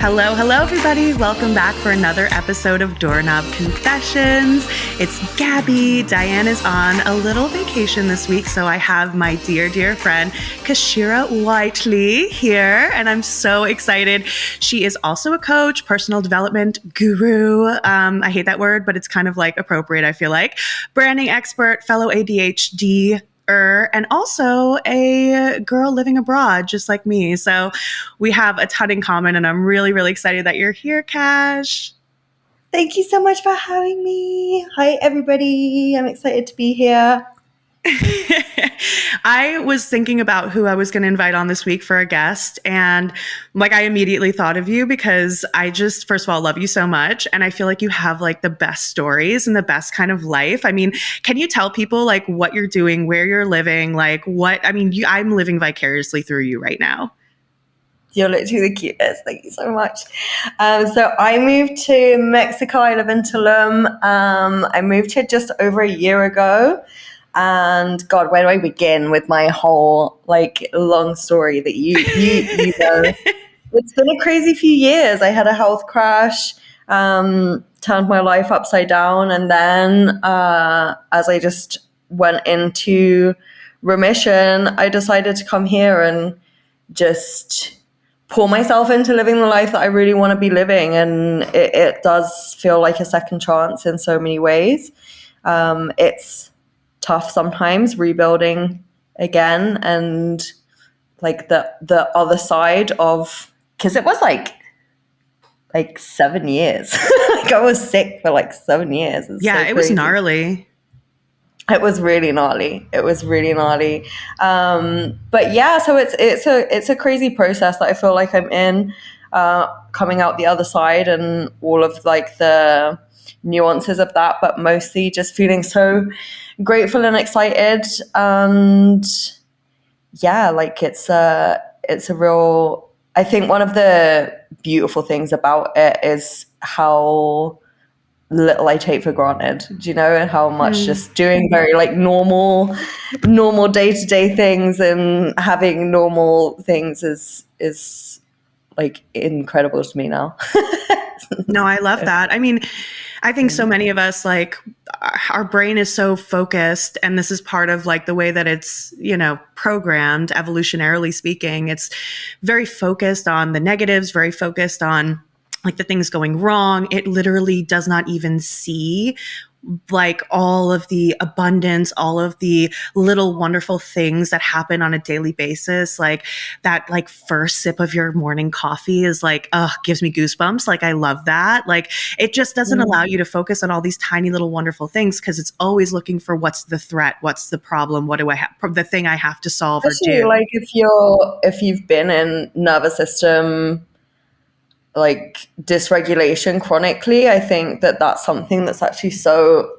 Hello, everybody. Welcome back for another episode of Doorknob Confessions. It's Gabby. Diane is on a little vacation this week, so I have my dear friend Kashira Whitelely here, and I'm so excited. She is also a coach, personal development guru. I hate that word, but it's kind of like appropriate, I feel like. Branding expert, fellow ADHD and also a girl living abroad, just like me. So we have a ton in common, and I'm really excited that you're here, Cash. Thank you so much for having me. Hi, everybody. I'm excited to be here. I was thinking about who I was going to invite on this week for a guest, and I immediately thought of you because I just, first of all, love you so much, and I feel like you have the best stories and the best kind of life. I mean, can you tell people what you're doing, where you're living, I'm living vicariously through you right now. You're literally the cutest. Thank you so much. So I moved to Mexico. I live in Tulum. I moved here just over a year ago. And God, where do I begin with my whole long story that you know? It's been a crazy few years. I had a health crash, turned my life upside down, and then as I just went into remission, I decided to come here and just pour myself into living the life that I really want to be living. And it does feel like a second chance in so many ways. It's tough sometimes rebuilding again, and the other side of, because it was like 7 years. I was sick for 7 years. It was gnarly. It was really gnarly. But yeah, so it's a crazy process that I feel like I'm in, coming out the other side and all of the nuances of that, but mostly just feeling so grateful and excited. And yeah, it's a real, I think one of the beautiful things about it is how little I take for granted, and how much just doing very normal day-to-day things and having normal things is incredible to me now. No, I love that. I mean, I think so many of us, our brain is so focused, and this is part of the way that it's, programmed, evolutionarily speaking. It's very focused on the negatives, very focused on the things going wrong. It literally does not even see all of the abundance, all of the little wonderful things that happen on a daily basis. That first sip of your morning coffee is gives me goosebumps. I love that. It just doesn't allow you to focus on all these tiny little wonderful things, because it's always looking for what's the threat, what's the problem, what do I have, the thing I have to solve or do. If you've been in nervous system dysregulation chronically, I think that's something that's actually so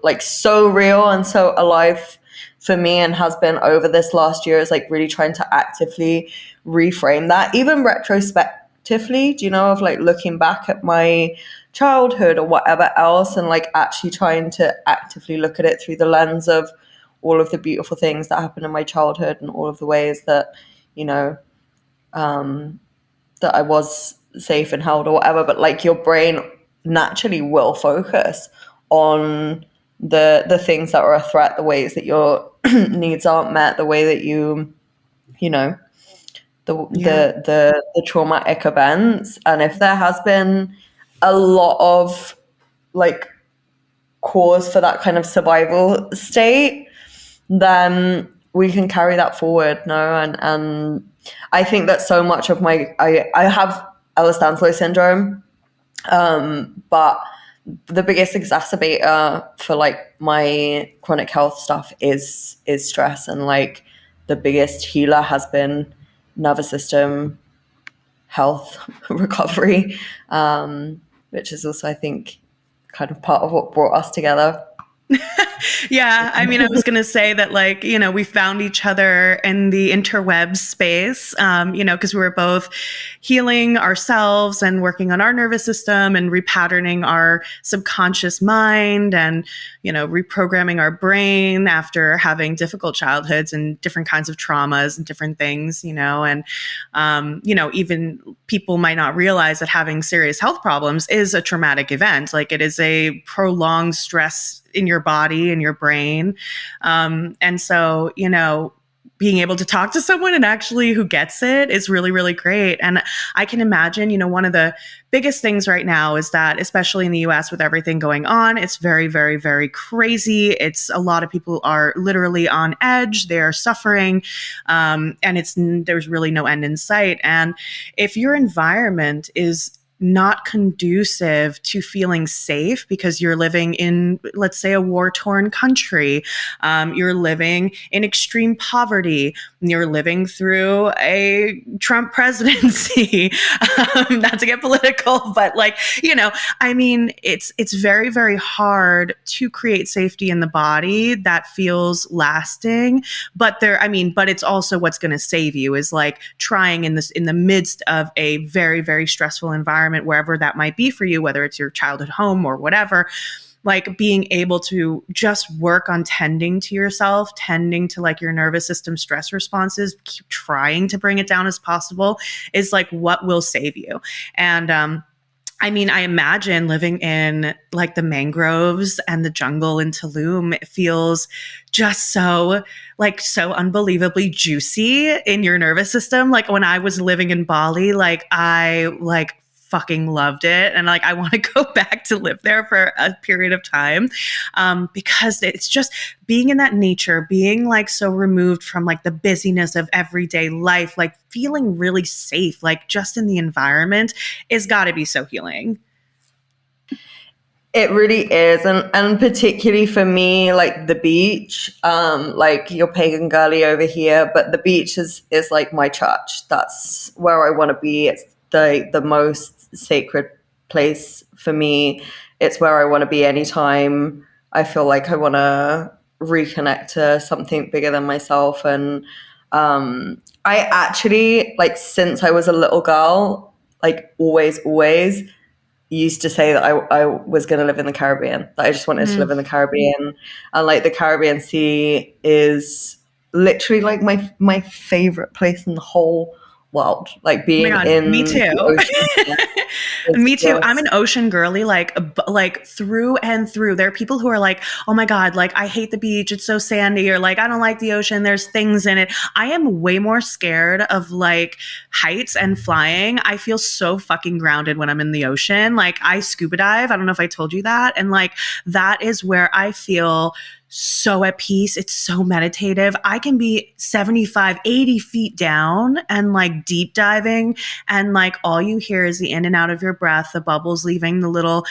real and so alive for me, and has been over this last year, is really trying to actively reframe that, even retrospectively, of looking back at my childhood or whatever else, and actually trying to actively look at it through the lens of all of the beautiful things that happened in my childhood and all of the ways that that I was safe and held or whatever. But your brain naturally will focus on the things that are a threat, the ways that your needs aren't met, the way that the traumatic events. And if there has been a lot of cause for that kind of survival state, then we can carry that forward. And I think that so much of I have Ehlers-Danlos syndrome, but the biggest exacerbator for my chronic health stuff is stress, and the biggest healer has been nervous system health recovery, which is also, I think, kind of part of what brought us together. Yeah, I mean, I was going to say that, like, you know, we found each other in the interweb space, you know, because we were both healing ourselves and working on our nervous system and repatterning our subconscious mind and, you know, reprogramming our brain after having difficult childhoods and different kinds of traumas and different things, you know, and, you know, even people might not realize that having serious health problems is a traumatic event. Like, it is a prolonged stress in your body and your brain. And so, you know, being able to talk to someone and actually who gets it is really, really great. And I can imagine, you know, one of the biggest things right now is that, especially in the US with everything going on, it's very, very, very crazy. It's a lot of people are literally on edge. They're suffering. And there's really no end in sight. And if your environment is not conducive to feeling safe because you're living in, let's say, a war-torn country, you're living in extreme poverty, you're living through a Trump presidency, not to get political, but, like, you know, I mean, it's very, very hard to create safety in the body that feels lasting. But it's also what's going to save you is, like, trying in the midst of a very, very stressful environment, wherever that might be for you, whether it's your childhood home or whatever, like being able to just work on tending to yourself, tending to, like, your nervous system stress responses, keep trying to bring it down as possible is, like, what will save you. And, I mean, I imagine living in, like, the mangroves and the jungle in Tulum, it feels just so unbelievably juicy in your nervous system. Like, when I was living in Bali, like, I, like, fucking loved it. And, like, I want to go back to live there for a period of time, because it's just being in that nature, being, like, so removed from, like, the busyness of everyday life, like, feeling really safe, like, just in the environment is got to be so healing. It really is. And particularly for me, like, the beach, like, you're pagan girly over here, but the beach is like my church. That's where I want to be. It's the most sacred place for me. It's where I want to be anytime I feel like I want to reconnect to something bigger than myself. And I actually, like, since I was a little girl, like, always used to say that I was going to live in the Caribbean, that I just wanted to live in the Caribbean. And, like, the Caribbean Sea is literally, like, my favorite place in the whole world. Like, being in me too. the ocean. Me too. I'm an ocean girly, like through and through. There are people who are like, oh my God, like, I hate the beach. It's so sandy. Or, like, I don't like the ocean. There's things in it. I am way more scared of, like, heights and flying. I feel so fucking grounded when I'm in the ocean. Like, I scuba dive. I don't know if I told you that. And, like, that is where I feel so at peace. It's so meditative. I can be 75, 80 feet down and, like, deep diving. And, like, all you hear is the in and out of your breath, the bubbles leaving the little,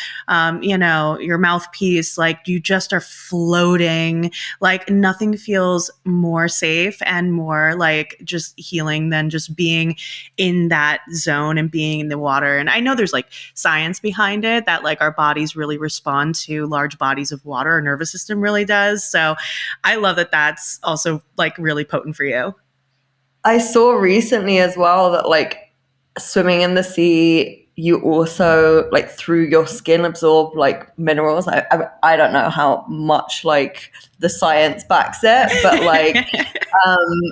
you know, your mouthpiece. Like, you just are floating. Like, nothing feels more safe and more, like, just healing than just being in that zone and being in the water. And I know there's, like, science behind it that, like, our bodies really respond to large bodies of water. Our nervous system really does. So I love that that's also, like, really potent for you. I saw recently as well that, like, swimming in the sea, you also, like, through your skin absorb, like, minerals. I don't know how much, like, the science backs it, but, like,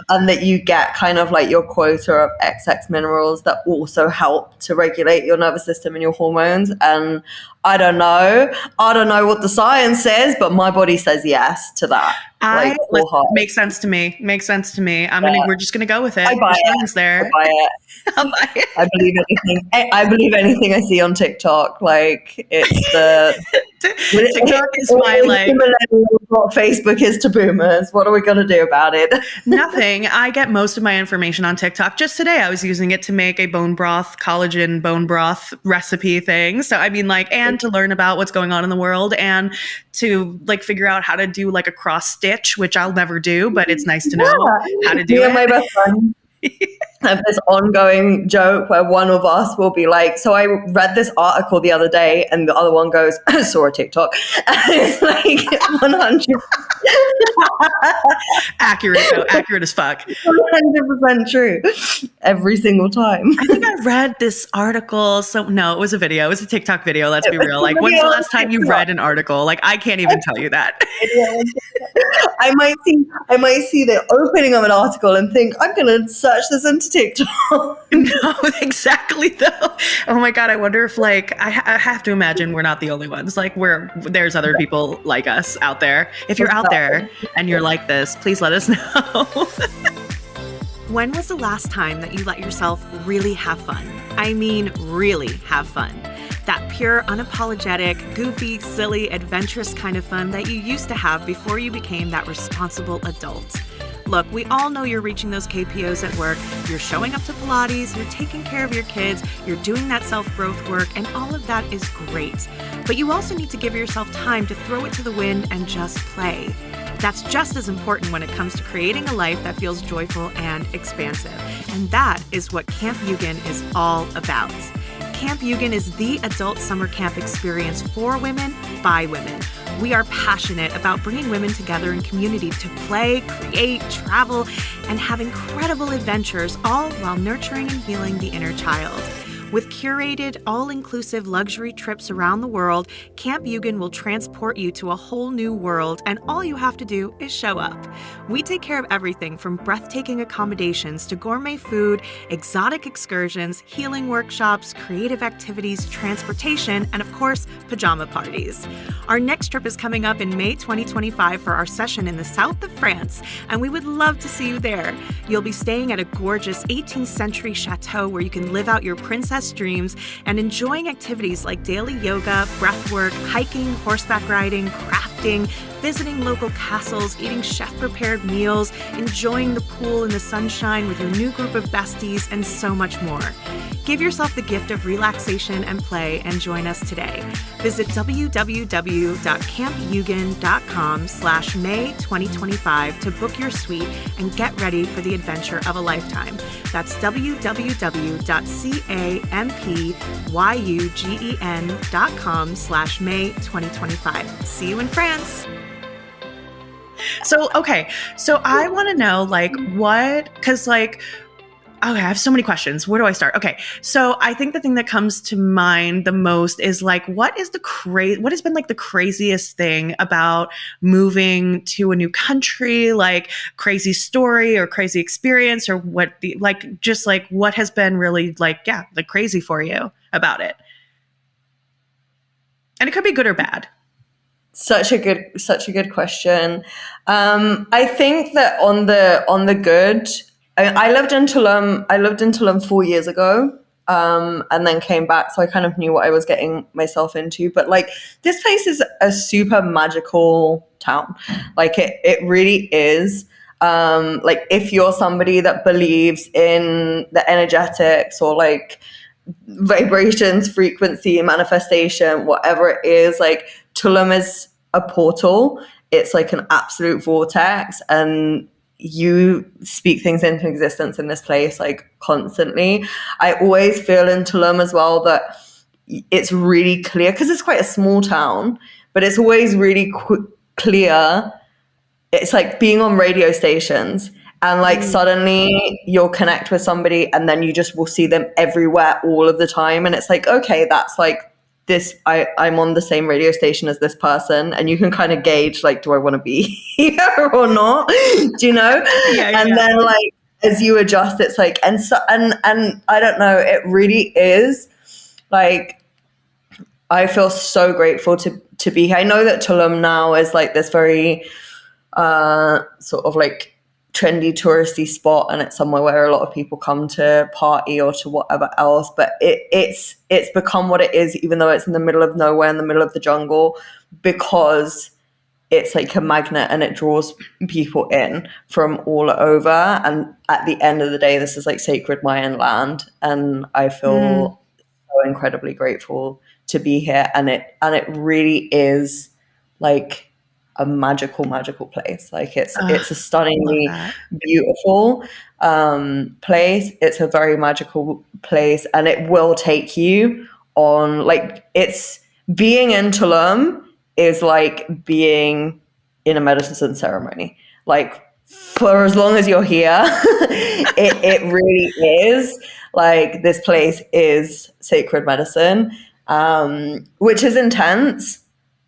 and that you get kind of, like, your quota of XX minerals that also help to regulate your nervous system and your hormones. And I don't know what the science says, but my body says yes to that. Makes sense to me. We're just gonna go with it. I buy it. There. I buy it. I'll buy it. I believe anything. I believe anything I see on TikTok. Like, it's the TikTok is my, like, what Facebook is to boomers. What are we gonna do about it? Nothing. I get most of my information on TikTok. Just today, I was using it to make a collagen bone broth recipe thing. So, I mean, like, and to learn about what's going on in the world and to, like, figure out how to do, like, a cross stitch, which I'll never do, but it's nice to know how to do it. My best friend. have this ongoing joke where one of us will be like, so I read this article the other day, and the other one goes, saw a TikTok. And it's like 100. Accurate, though. Accurate as fuck. 100% true every single time. I think I read this article. So no, it was a video. It was a TikTok video. Let's be real. Like, when's the last time you read an article? Like, I can't even tell you that. I might see the opening of an article and think, I'm going to search this into TikTok. No, exactly though. Oh my God. I wonder if like, I have to imagine we're not the only ones. Like there's other people like us out there. If you're out there and you're like this, please let us know. When was the last time that you let yourself really have fun? I mean, really have fun. That pure, unapologetic, goofy, silly, adventurous kind of fun that you used to have before you became that responsible adult. Look, we all know you're reaching those KPOs at work, you're showing up to Pilates, you're taking care of your kids, you're doing that self-growth work, and all of that is great. But you also need to give yourself time to throw it to the wind and just play. That's just as important when it comes to creating a life that feels joyful and expansive. And that is what Camp Yūgen is all about. Camp Yūgen is the adult summer camp experience for women, by women. We are passionate about bringing women together in community to play, create, travel, and have incredible adventures, all while nurturing and healing the inner child. With curated, all-inclusive luxury trips around the world, Camp Yūgen will transport you to a whole new world, and all you have to do is show up. We take care of everything from breathtaking accommodations to gourmet food, exotic excursions, healing workshops, creative activities, transportation, and of course, pajama parties. Our next trip is coming up in May 2025 for our session in the south of France, and we would love to see you there. You'll be staying at a gorgeous 18th century chateau where you can live out your princess dreams and enjoying activities like daily yoga, breathwork, hiking, horseback riding, crafting, visiting local castles, eating chef-prepared meals, enjoying the pool in the sunshine with your new group of besties, and so much more. Give yourself the gift of relaxation and play and join us today. Visit www.campyugen.com/May2025 to book your suite and get ready for the adventure of a lifetime. That's www.campyugen.com/May2025. See you in France. So, okay. So I want to know because okay, I have so many questions. Where do I start? Okay. So I think the thing that comes to mind the most is what has been the craziest thing about moving to a new country, crazy story or crazy experience, or what has been really crazy for you about it? And it could be good or bad. Such a good question. I think that on the good, I lived in Tulum 4 years ago, and then came back, so I kind of knew what I was getting myself into. But this place is a super magical town. It really is. If you're somebody that believes in the energetics or vibrations, frequency, manifestation, whatever it is, Tulum is a portal. It's an absolute vortex, and you speak things into existence in this place constantly. I always feel in Tulum as well that it's really clear, because it's quite a small town, but it's always really clear. It's like being on radio stations, and suddenly you'll connect with somebody, and then you just will see them everywhere all of the time, and it's okay, that's this, I'm on the same radio station as this person, and you can kind of gauge do I want to be here or not? Do you know? And then as you adjust, it's and I don't know, it really is I feel so grateful to be here. I know that Tulum now is this very sort of trendy touristy spot, and it's somewhere where a lot of people come to party or to whatever else, but it's become what it is, even though it's in the middle of nowhere, in the middle of the jungle, because it's a magnet, and it draws people in from all over. And at the end of the day, this is sacred Mayan land, and I feel so incredibly grateful to be here. And it really is a magical place. Like it's a Love stunningly that. beautiful place. It's a very magical place, and it will take you on, like, it's being in Tulum is like being in a medicine ceremony. Like, for as long as you're here, it really is. Like, this place is sacred medicine, which is intense.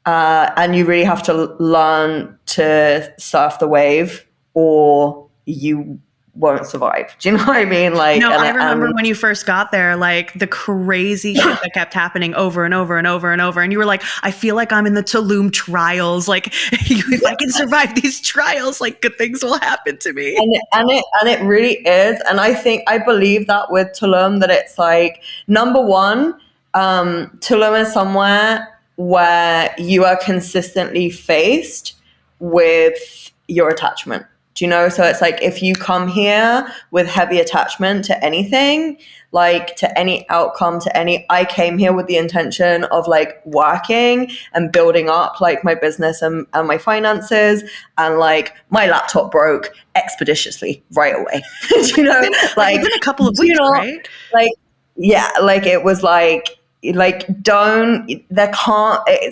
And you really have to learn to surf the wave, or you won't survive. Do you know what I mean? Like, No, I remember when you first got there, like the crazy shit that kept happening over and over and over and over. And you were like, I feel like I'm in the Tulum trials. Like, if I can survive these trials, like good things will happen to me. And it really is. And I believe that with Tulum, that it's like, number one, Tulum is somewhere where you are consistently faced with your attachment. Do you know? So it's like, if you come here with heavy attachment to anything, like to any outcome, I came here with the intention of like working and building up like my business and my finances, and like my laptop broke expeditiously right away. Do you know? Like, within a couple of weeks, right? Like, yeah, like it was like it's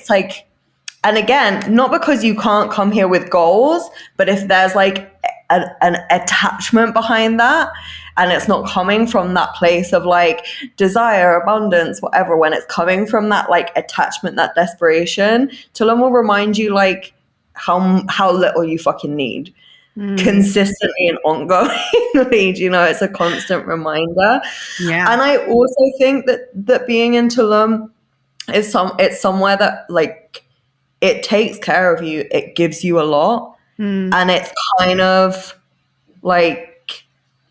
like, and again, not because you can't come here with goals, but if there's like an attachment behind that, and it's not coming from that place of like desire, abundance, whatever, when it's coming from that like attachment, that desperation, Tulum will remind you like how little you fucking need. Consistently and ongoingly. You know, it's a constant reminder. Yeah. And I also think that being in Tulum is it's somewhere that like it takes care of you. It gives you a lot. And it's kind of like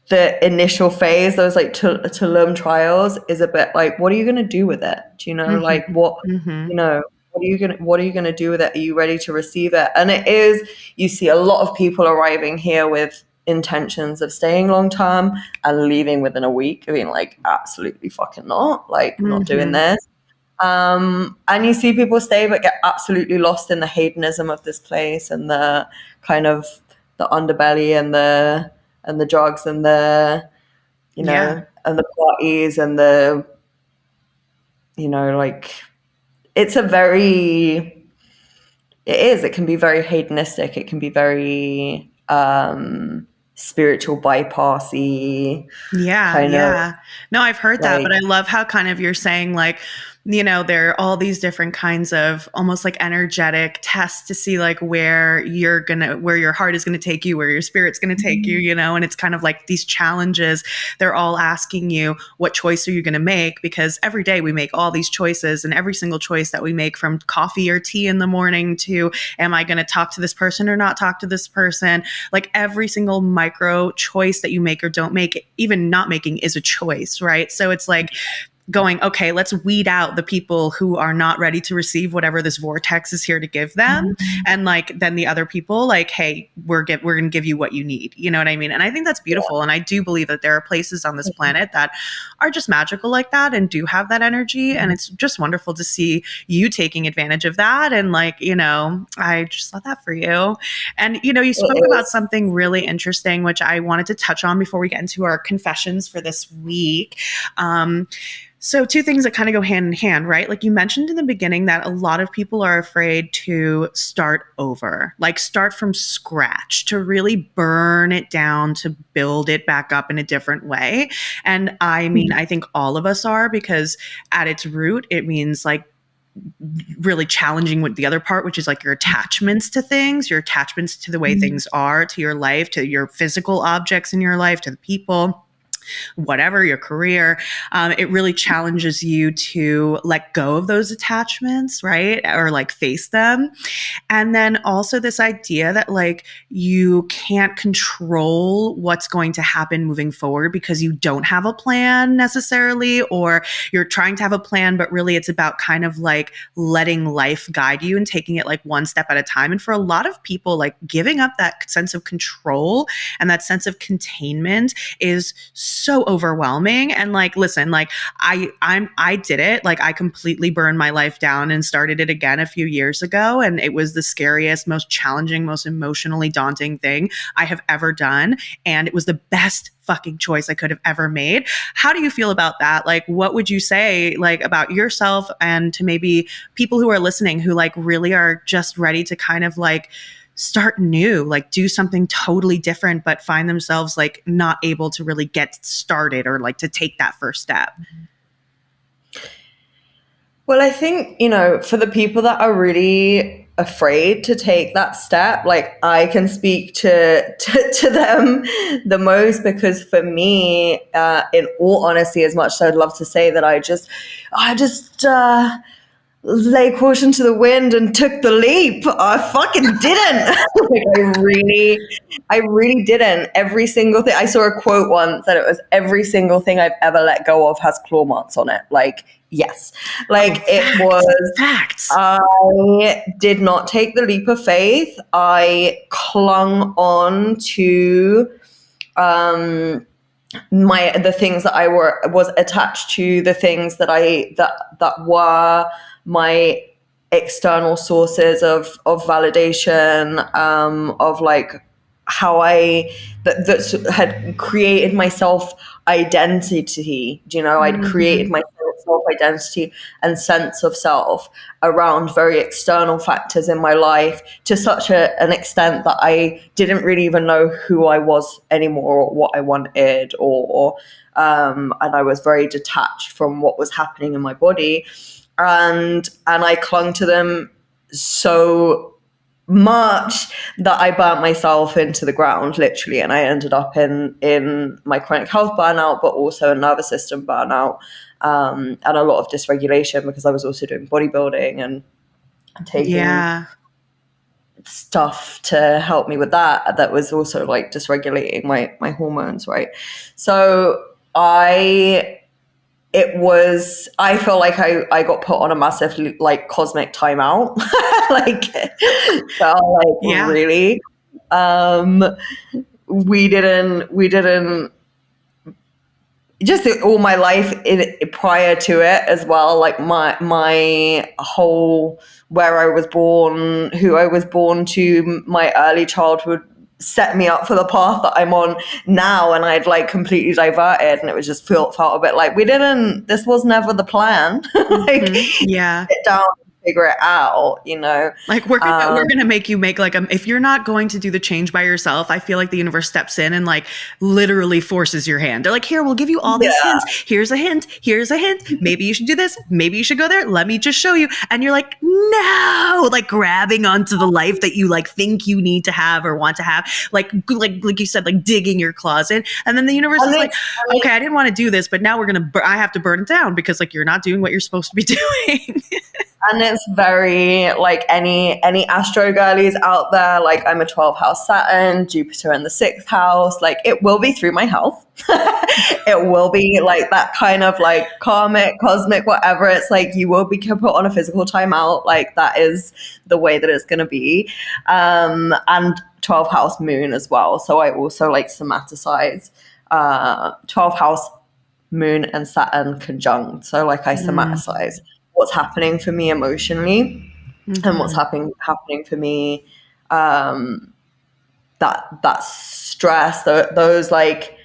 the initial phase, those like Tulum trials, is a bit like, what are you going to do with it? Do you know, like what, you know, what are you going to do with it? Are you ready to receive it? And it is, you see a lot of people arriving here with intentions of staying long term and leaving within a week, being like, absolutely fucking not, like not doing this. And you see people stay but get absolutely lost in the hedonism of this place, and the kind of the underbelly, and the drugs, and the, you know, and the parties, and the, you know, like it can be very hedonistic. It can be very spiritual bypassy. Yeah. No, I've heard that, like, but I love how kind of you're saying like, you know, there are all these different kinds of almost like energetic tests to see like where your heart is gonna take you, where your spirit's gonna take you, you know, and it's kind of like these challenges. They're all asking you, what choice are you gonna make? Because every day we make all these choices, and every single choice that we make, from coffee or tea in the morning to, am I gonna talk to this person or not talk to this person? Like every single micro choice that you make or don't make, even not making, is a choice, right? So it's like going, okay, let's weed out the people who are not ready to receive whatever this vortex is here to give them. And like, then the other people, like, hey, we're going to give you what you need. You know what I mean? And I think that's beautiful. And I do believe that there are places on this planet that are just magical like that and do have that energy. And it's just wonderful to see you taking advantage of that. And like, you know, I just love that for you. And, you know, you spoke about something really interesting, which I wanted to touch on before we get into our confessions for this week. So two things that kind of go hand in hand, right? Like you mentioned in the beginning that a lot of people are afraid to start over, like start from scratch, to really burn it down, to build it back up in a different way. And I mean, I think all of us are, because at its root, it means like really challenging with the other part, which is like your attachments to things, your attachments to the way things are, to your life, to your physical objects in your life, to the people, whatever, your career. It really challenges you to let go of those attachments, right? Or like face them. And then also this idea that like you can't control what's going to happen moving forward because you don't have a plan necessarily, or you're trying to have a plan, but really it's about kind of like letting life guide you and taking it like one step at a time. And for a lot of people, like giving up that sense of control and that sense of containment is so overwhelming. And like, listen, like I did it. Like I completely burned my life down and started it again a few years ago. And it was the scariest, most challenging, most emotionally daunting thing I have ever done. And it was the best fucking choice I could have ever made. How do you feel about that? Like, what would you say like about yourself and to maybe people who are listening who like really are just ready to kind of like start new, like do something totally different, but find themselves like not able to really get started or like to take that first step? Well, I think, for the people that are really afraid to take that step, like I can speak to them the most, because for me, in all honesty, as much as I'd love to say that I just lay caution to the wind and took the leap, I fucking didn't. Like I really didn't. Every single thing, I saw a quote once that it was, every single thing I've ever let go of has claw marks on it. Like, yes, like it was facts. I did not take the leap of faith. I clung on to the things that I was attached to, the things that that were my external sources of validation, of like how that had created my self identity. I'd created my self identity and sense of self around very external factors in my life, to such an extent that I didn't really even know who I was anymore, or what I wanted, or and I was very detached from what was happening in my body, and I clung to them so much that I burnt myself into the ground, literally, and I ended up in my chronic health burnout, but also a nervous system burnout, and a lot of dysregulation, because I was also doing bodybuilding and taking stuff to help me with that was also like dysregulating my hormones, right? So I feel like I got put on a massive like cosmic timeout. Like, felt like really. We didn't just all my life prior to it as well, like my whole, where I was born, who I was born to, my early childhood set me up for the path that I'm on now, and I'd like completely diverted, and it was just felt a bit like this was never the plan. Like, sit down, figure it out, like we're gonna make you make like if you're not going to do the change by yourself, I feel like the universe steps in and like literally forces your hand. They're like, here, we'll give you all these hints. Here's a hint, maybe you should do this, maybe you should go there, let me just show you. And you're like, no, like grabbing onto the life that you like think you need to have or want to have, like you said, like digging your claws in. And then the universe is like, okay, I didn't want to do this, but now I have to burn it down, because like you're not doing what you're supposed to be doing. And it's very like any astro girlies out there, like I'm a 12th house Saturn, Jupiter in the 6th house, like it will be through my health. It will be like that kind of like karmic, cosmic, whatever. It's like you will be put on a physical timeout. Like that is the way that it's going to be. And 12th house moon as well. So I also like somaticize 12th house moon and Saturn conjunct. So like I somaticize what's happening for me emotionally, and what's happening for me, that stress, those like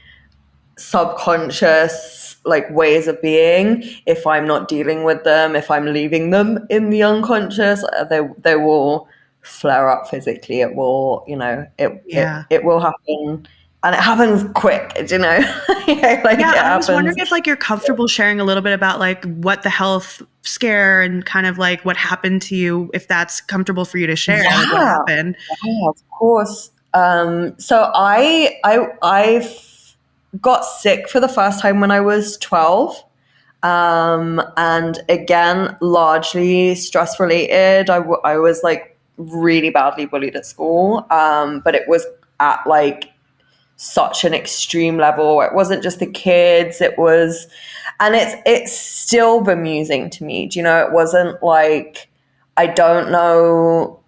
subconscious like ways of being. If I'm not dealing with them, if I'm leaving them in the unconscious, they will flare up physically. It will, it will happen. And it happens quick, I was wondering if like you're comfortable sharing a little bit about like what the health scare and kind of like what happened to you, if that's comfortable for you to share. Like what happened? Yeah, of course. So I got sick for the first time when I was 12. And again, largely stress related. I was like really badly bullied at school. But it was at like such an extreme level. It wasn't just the kids, it was, and it's still bemusing to me. Do you know, it wasn't like, I don't know,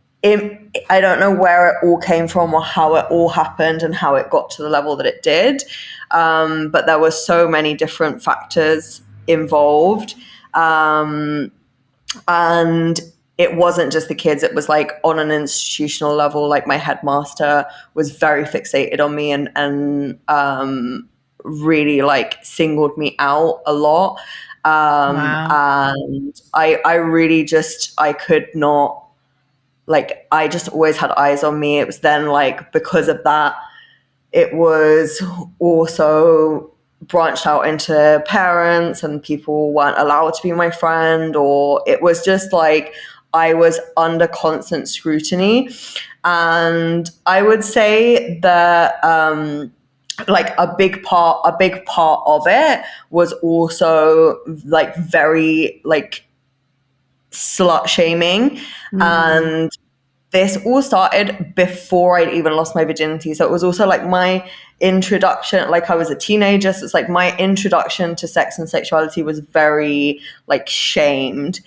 I don't know where it all came from or how it all happened and how it got to the level that it did. But there were so many different factors involved. And it wasn't just the kids, it was like on an institutional level. Like my headmaster was very fixated on me and really like singled me out a lot. Wow. And I really just, I could not, like, I just always had eyes on me. It was then like, because of that, it was also branched out into parents, and people weren't allowed to be my friend, or it was just like I was under constant scrutiny. And I would say that like a big part of it was also like very like slut shaming. Mm. And this all started before I'd even lost my virginity. So it was also like my introduction, like I was a teenager. So it's like my introduction to sex and sexuality was very like shamed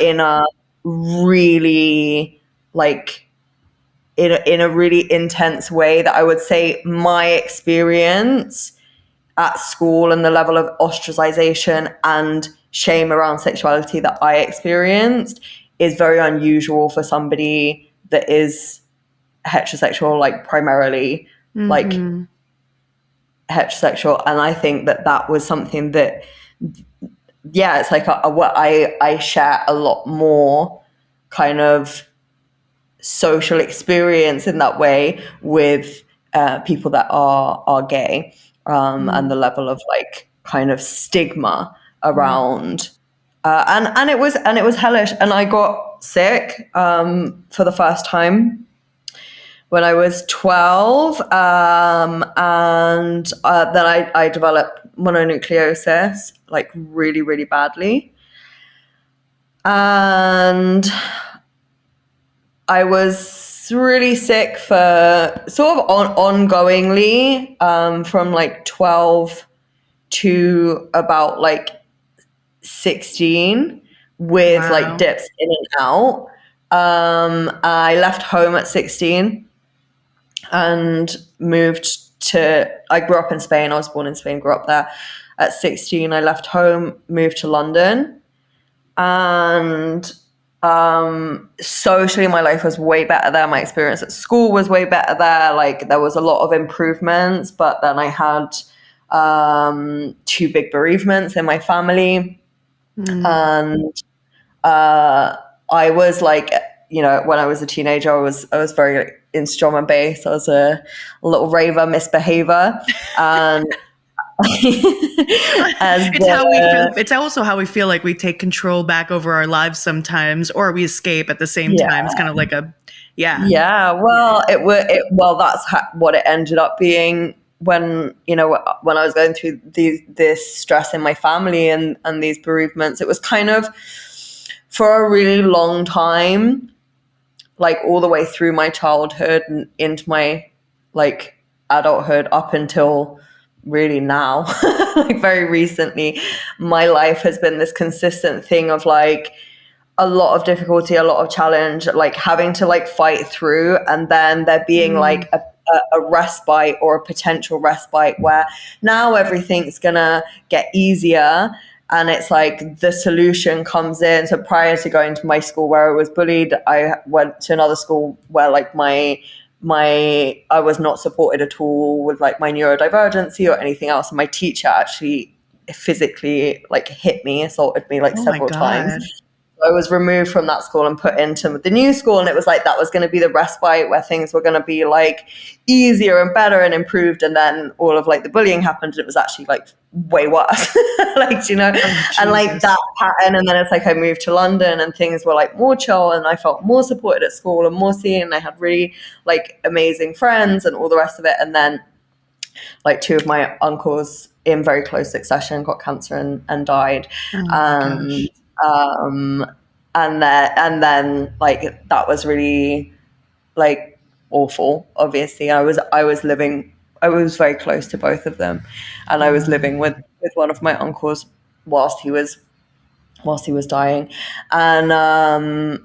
in a really like, in a really intense way, that I would say my experience at school and the level of ostracization and shame around sexuality that I experienced is very unusual for somebody that is heterosexual, like primarily like Mm-hmm. heterosexual. And I think that that was something that, yeah, it's like what I share a lot more kind of social experience in that way with people that are gay, and the level of like kind of stigma Mm. around, and it was hellish. And I got sick for the first time when I was 12, and then I developed mononucleosis like really, really badly. And I was really sick for sort of ongoingly, from like 12 to about like 16, with like Wow. dips in and out. I left home at 16 and I grew up in Spain. I was born in Spain, grew up there. At 16, I left home, moved to London, and socially my life was way better there. My experience at school was way better there. Like there was a lot of improvements, but then I had two big bereavements in my family. Mm. And I was like, when I was a teenager, I was very like, into drum and bass. I was a little raver, misbehavior. And as It's how we feel. It's also how we feel like we take control back over our lives sometimes, or we escape at the same yeah. time. It's kind of like a, yeah. Yeah, well, that's what it ended up being when, when I was going through this stress in my family and these bereavements. It was kind of for a really long time, like all the way through my childhood and into my like adulthood, up until really now, like very recently, my life has been this consistent thing of like a lot of difficulty, a lot of challenge, like having to like fight through, and then there being Mm. like a respite or a potential respite where now everything's gonna get easier. And it's like the solution comes in. So prior to going to my school where I was bullied, I went to another school where like my I was not supported at all with like my neurodivergency or anything else. And my teacher actually physically like hit me, assaulted me like Oh my several times. God. I was removed from that school and put into the new school, and it was like that was going to be the respite where things were going to be like easier and better and improved. And then all of like the bullying happened, and it was actually like way worse. Like, Oh, and like Jesus. that pattern. And then it's like I moved to London and things were like more chill, and I felt more supported at school and more seen, and I had really like amazing friends and all the rest of it. And then like two of my uncles in very close succession got cancer and died. Oh my And gosh. um and then like that was really like awful. Obviously I was very close to both of them, and I was Wow. living with one of my uncles whilst he was dying. And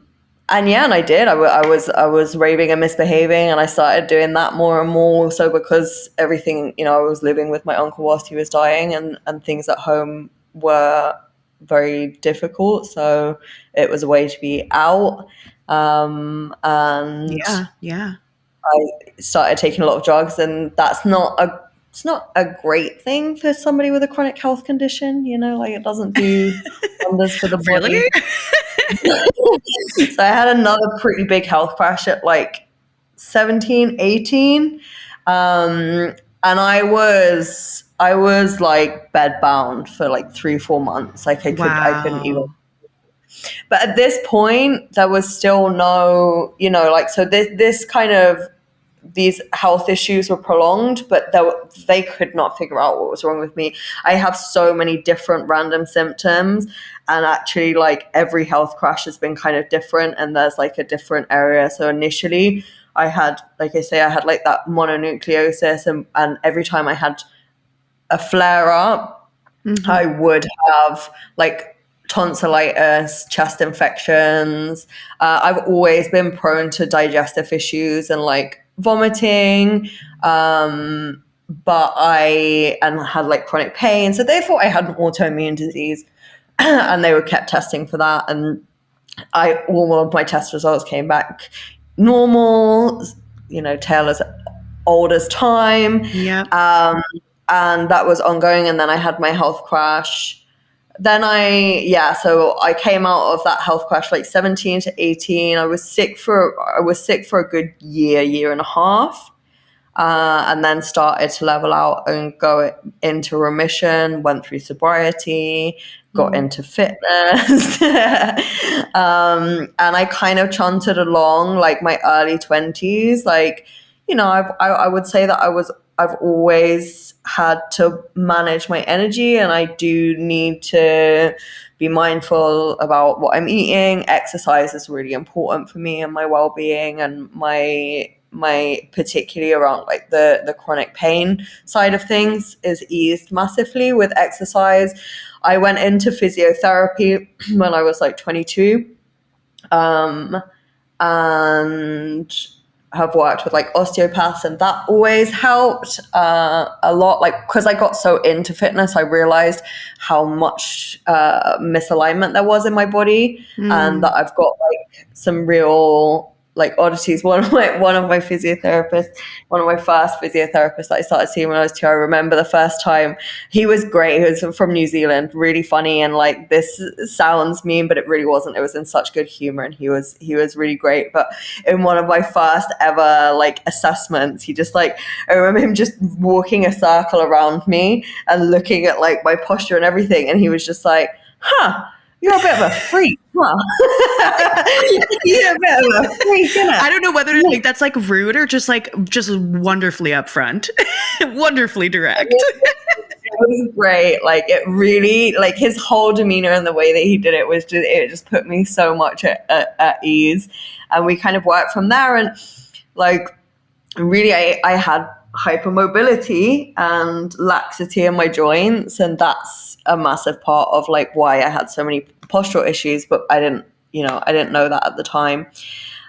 and I did. I was raving and misbehaving, and I started doing that more and more. So because everything, I was living with my uncle whilst he was dying, and things at home were very difficult. So it was a way to be out. And Yeah. I started taking a lot of drugs, and it's not a great thing for somebody with a chronic health condition. Like it doesn't do wonders for the Really? body. So I had another pretty big health crash at like 17, 18. And I was like bed bound for like 3-4 months. Like I couldn't even. Wow. But at this point, there was still no, like, so this kind of, these health issues were prolonged, but they could not figure out what was wrong with me. I have so many different random symptoms, and actually like every health crash has been kind of different, and there's like a different area. So initially I had, like I say, I had like that mononucleosis, and every time I had a flare up, I would have like tonsillitis, chest infections. I've always been prone to digestive issues and like vomiting. But I had like chronic pain. So they thought I had an autoimmune disease and they were kept testing for that. And all of my test results came back normal, tale as old as time. Yeah. And that was ongoing. And then I had my health crash. Then so I came out of that health crash like 17 to 18. I was sick for a good year and a half. And then started to level out and go into remission, went through sobriety, got into fitness. And I kind of chanted along like my early 20s. Like, I would say that I've always had to manage my energy, and I do need to be mindful about what I'm eating. Exercise is really important for me and my well-being, and my particularly around like the chronic pain side of things is eased massively with exercise. I went into physiotherapy when I was like 22, and have worked with like osteopaths, and that always helped a lot. Like, because I got so into fitness, I realized how much misalignment there was in my body, and that I've got like some real like oddities. One of my physiotherapists, one of my first physiotherapists that I started seeing when I was 2, I remember the first time. He was great. He was from New Zealand, really funny, and like, this sounds mean, but it really wasn't. It was in such good humor, and he was really great. But in one of my first ever like assessments, he just like, I remember him just walking a circle around me and looking at like my posture and everything, and he was just like, you're a bit of a freak, huh? You're a bit of a freak, isn't it? I don't know whether to think that's like rude or just wonderfully upfront, wonderfully direct. It was great. Like, it really, like, his whole demeanor and the way that he did it was just, it just put me so much at ease. And we kind of worked from there. And like, really, I had hypermobility and laxity in my joints, and that's a massive part of like why I had so many postural issues, but I didn't know that at the time.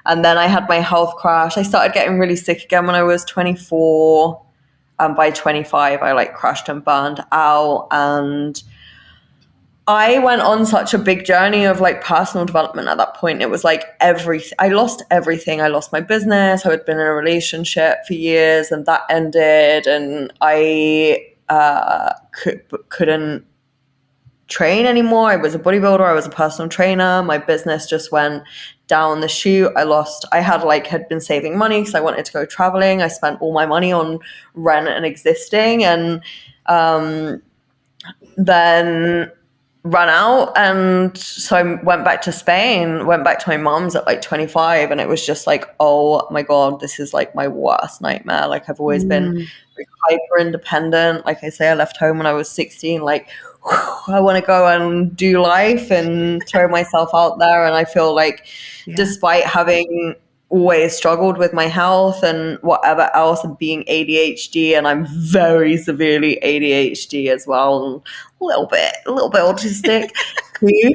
And then I had my health crash. I started getting really sick again when I was 24, and by 25 I like crashed and burned out. And I went on such a big journey of like personal development at that point. It was like I lost everything. I lost my business. I had been in a relationship for years, and that ended, and I couldn't train anymore. I was a bodybuilder. I was a personal trainer. My business just went down the chute. I had been saving money because I wanted to go traveling. I spent all my money on rent and existing, and then ran out. And so I went back to Spain, went back to my mom's at like 25, and it was just like, oh my God, this is like my worst nightmare. Like, I've always been hyper independent. Like I say, I left home when I was 16. Like, I want to go and do life and throw myself out there. And I feel like despite having always struggled with my health and whatever else, and being ADHD, and I'm very severely ADHD as well, and a little bit autistic too.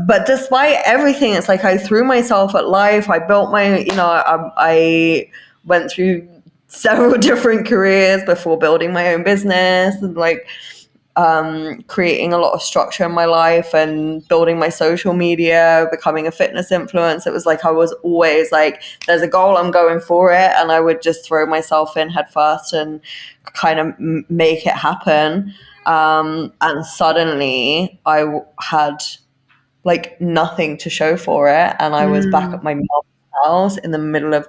But despite everything, it's like I threw myself at life. I built my, I went through several different careers before building my own business, and like creating a lot of structure in my life and building my social media, becoming a fitness influencer. It was like I was always like, there's a goal, I'm going for it, and I would just throw myself in head first and kind of make it happen. And suddenly had like nothing to show for it, and I was back at my mom's house in the middle of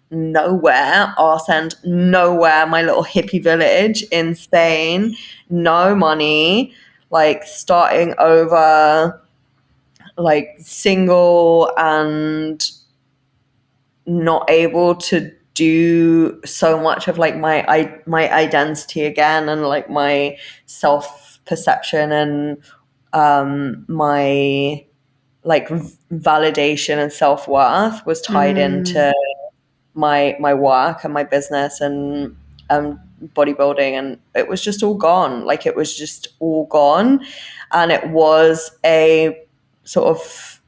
nowhere, arse end nowhere, my little hippie village in Spain, no money, like starting over, like single and not able to do so much of like my identity again, and like my self perception, and my like validation and self worth was tied into my work and my business and bodybuilding, and it was just all gone. Like it was just all gone, and it was a sort of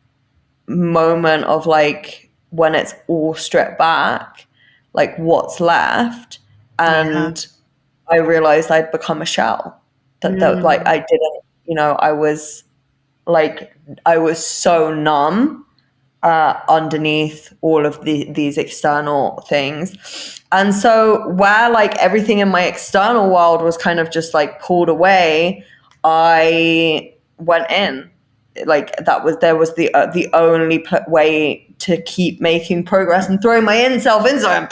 moment of like, when it's all stripped back, like what's left. And I realized I'd become a shell, that like I didn't, I was so numb underneath all of these external things. And so where like everything in my external world was kind of just like pulled away, I went in. Like there was the only way to keep making progress and throwing my self inside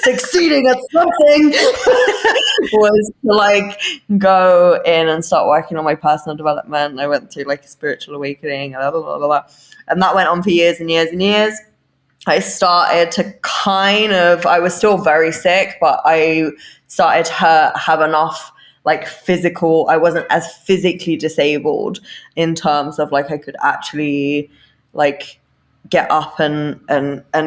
succeeding at something was to like go in and start working on my personal development. I went through like a spiritual awakening, blah, blah, blah, blah, blah. And that went on for years and years and years. I started to I was still very sick, but I started to have enough like physical, I wasn't as physically disabled in terms of like I could actually like get up and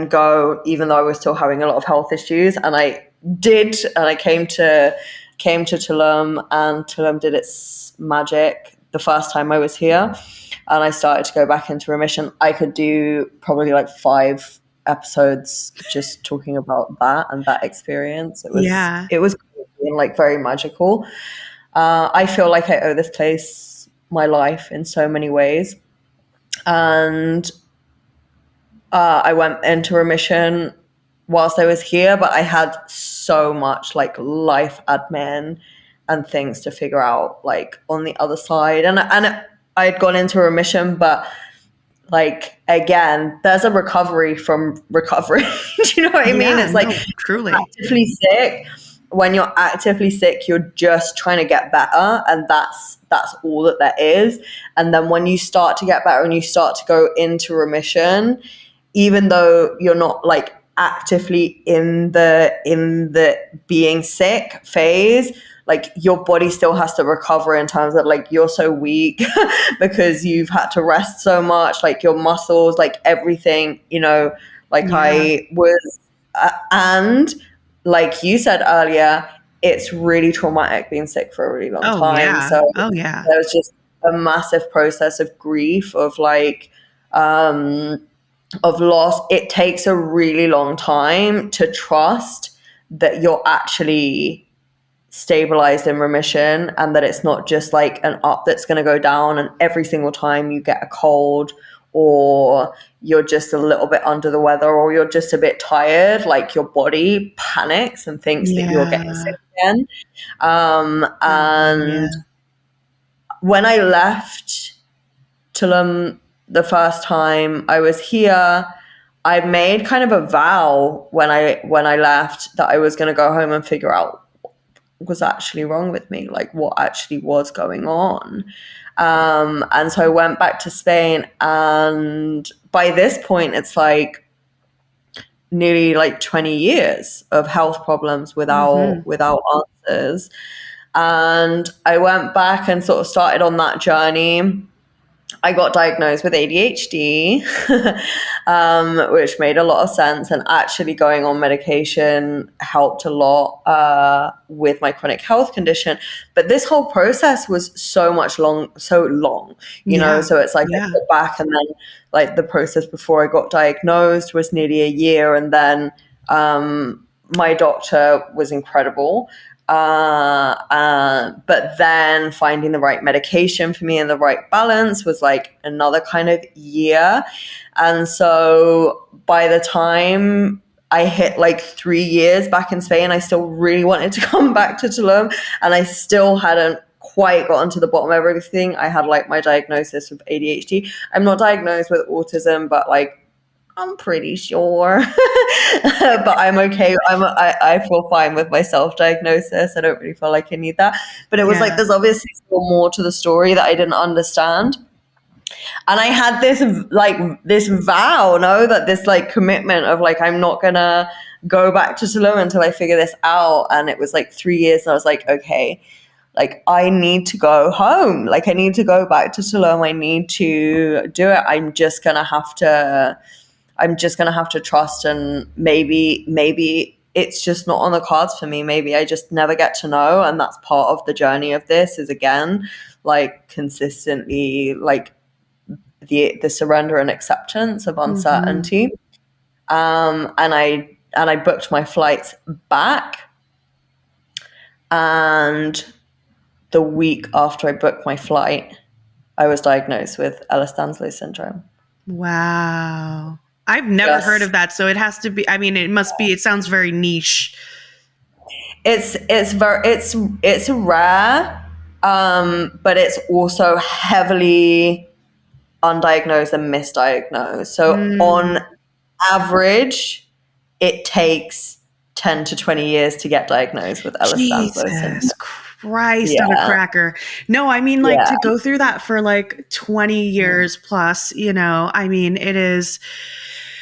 go, even though I was still having a lot of health issues. And I did, and I came to Tulum, and Tulum did its magic the first time I was here, and I started to go back into remission. I could do probably like 5 episodes just talking about that and that experience. It was and like very magical. I feel like I owe this place my life in so many ways. And I went into remission whilst I was here, but I had so much like life admin and things to figure out like on the other side. And I had gone into remission, but like, again, there's a recovery from recovery. Do you know what I mean? It's like, truly actively sick. When you're actively sick, you're just trying to get better, and that's all that there is. And then when you start to get better and you start to go into remission, even though you're not like actively in the being sick phase, like your body still has to recover in terms of like you're so weak because you've had to rest so much, like your muscles, like everything, like I was, and like you said earlier, it's really traumatic being sick for a really long time. Yeah. So yeah. there was just a massive process of grief, of like, of loss. It takes a really long time to trust that you're actually stabilized in remission, and that it's not just like an up that's going to go down, and every single time you get a cold or you're just a little bit under the weather or you're just a bit tired, like your body panics and thinks that you're getting sick again. And when I left Tulum the first time I was here, I made kind of a vow when I left that I was going to go home and figure out what was actually wrong with me, like what actually was going on. And so I went back to Spain, and by this point it's like nearly like 20 years of health problems without answers. And I went back and sort of started on that journey. I got diagnosed with ADHD, which made a lot of sense. And actually, going on medication helped a lot with my chronic health condition. But this whole process was so long, you know. Yeah. So it's like I Yeah. got back, and then like the process before I got diagnosed was nearly a year, and then my doctor was incredible. But then finding the right medication for me and the right balance was like another kind of year. And so by the time I hit like 3 years back in Spain, I still really wanted to come back to Tulum, and I still hadn't quite gotten to the bottom of everything. I had like my diagnosis of ADHD. I'm not diagnosed with autism, but like I'm pretty sure, but I'm okay. I feel fine with my self-diagnosis. I don't really feel like I need that. But it was like Yeah. there's obviously still more to the story that I didn't understand. And I had this vow, no, that this like commitment of like I'm not gonna go back to Tulum until I figure this out. And it was like 3 years, and I was like, okay, like I need to go home. Like I need to go back to Tulum. I need to do it. I'm just gonna have to trust, and maybe it's just not on the cards for me. Maybe I just never get to know, and that's part of the journey of this. Is again like consistently like the surrender and acceptance of Mm-hmm. uncertainty. And I booked my flights back, and the week after I booked my flight, I was diagnosed with Ehlers-Danlos syndrome. Wow. I've never heard Just of that. So it has to be, I mean, it must be, it sounds very niche. it's rare, but it's also heavily undiagnosed and misdiagnosed. So Mm, on average, it takes 10 to 20 years to get diagnosed with Ehlers-Danlos syndrome. Jesus Christ on a Yeah, cracker. No, I mean, like yeah, to go through that for like 20 years plus, I mean, it's